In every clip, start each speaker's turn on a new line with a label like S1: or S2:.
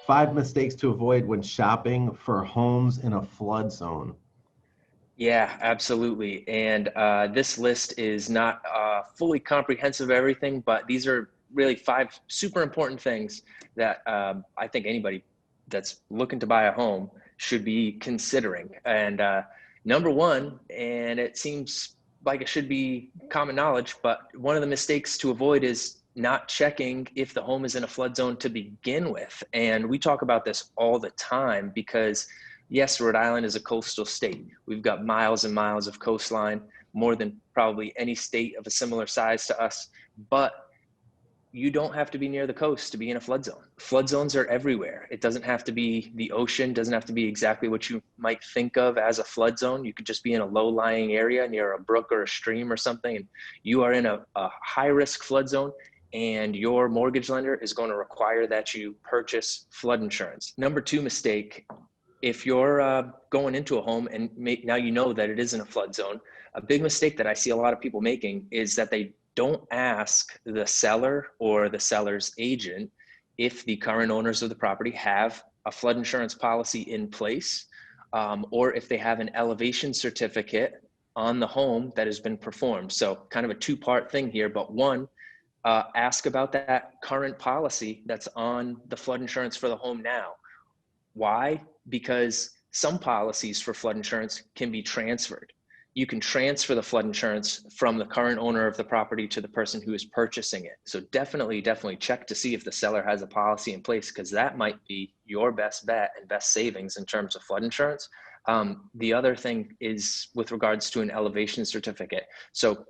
S1: Five mistakes to avoid when shopping for homes in a flood zone.
S2: Yeah, absolutely. And this list is not fully comprehensive of everything, but these are really five super important things that I think anybody that's looking to buy a home should be considering. And number one, and it seems like it should be common knowledge, but one of the mistakes to avoid is not checking if the home is in a flood zone to begin with. And we talk about this all the time because yes, Rhode Island is a coastal state. We've got miles and miles of coastline, more than probably any state of a similar size to us, but you don't have to be near the coast to be in a flood zone. Flood zones are everywhere. It doesn't have to be the ocean, doesn't have to be exactly what you might think of as a flood zone. You could just be in a low-lying area near a brook or a stream or something, and you are in a high-risk flood zone, and your mortgage lender is going to require that you purchase flood insurance. Number two mistake, if you're going into a home and now you know that it isn't a flood zone, a big mistake that I see a lot of people making is that they don't ask the seller or the seller's agent if the current owners of the property have a flood insurance policy in place, or if they have an elevation certificate on the home that has been performed. So kind of a two-part thing here, but one, ask about that current policy that's on the flood insurance for the home now. Why? Because some policies for flood insurance can be transferred. You can transfer the flood insurance from the current owner of the property to the person who is purchasing it. So definitely check to see if the seller has a policy in place, because that might be your best bet and best savings in terms of flood insurance. The other thing is with regards to an elevation certificate. So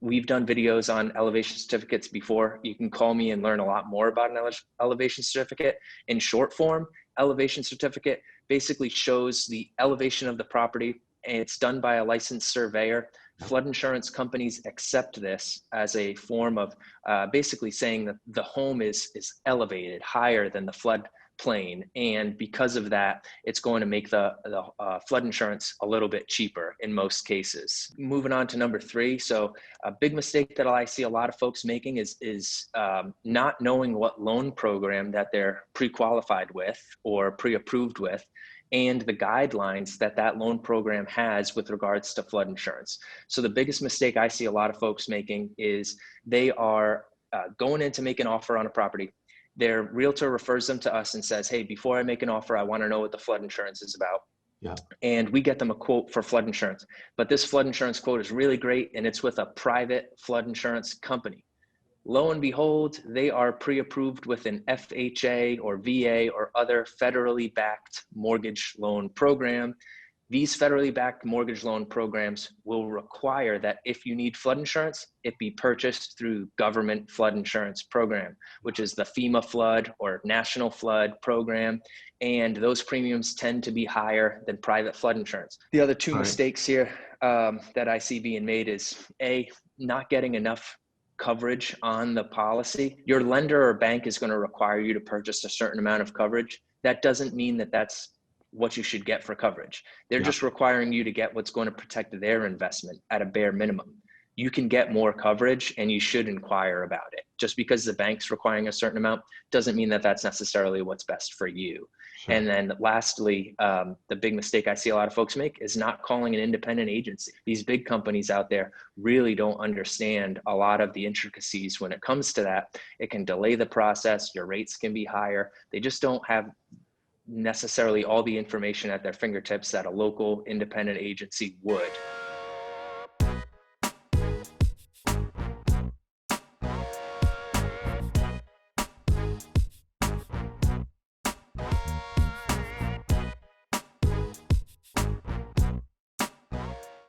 S2: we've done videos on elevation certificates before. You can call me and learn a lot more about an elevation certificate. In short form, elevation certificate basically shows the elevation of the property, and it's done by a licensed surveyor. Flood insurance companies accept this as a form of basically saying that the home is elevated higher than the flood plain, and because of that, it's going to make the flood insurance a little bit cheaper in most cases. Moving on to number three, so a big mistake that I see a lot of folks making is not knowing what loan program that they're pre-qualified with or pre-approved with, and the guidelines that that loan program has with regards to flood insurance. So the biggest mistake I see a lot of folks making is they are going in to make an offer on a property. Their realtor refers them to us and says, hey, before I make an offer, I want to know what the flood insurance is about. Yeah. And we get them a quote for flood insurance. But this flood insurance quote is really great, and it's with a private flood insurance company. Lo and behold, they are pre-approved with an FHA or VA or other federally backed mortgage loan program. These federally backed mortgage loan programs will require that if you need flood insurance, it be purchased through government flood insurance program, which is the FEMA flood or National Flood program. And those premiums tend to be higher than private flood insurance. The other two mistakes here that I see being made is A, not getting enough coverage on the policy. Your lender or bank is going to require you to purchase a certain amount of coverage. That doesn't mean that that's what you should get for coverage. They're just requiring you to get what's going to protect their investment at a bare minimum. You can get more coverage, and you should inquire about it. Just because the bank's requiring a certain amount doesn't mean that that's necessarily what's best for you. Sure. And then lastly, the big mistake I see a lot of folks make is not calling an independent agency. These big companies out there really don't understand a lot of the intricacies when it comes to that. It can delay the process. Your rates can be higher. They just don't have necessarily all the information at their fingertips that a local independent agency would.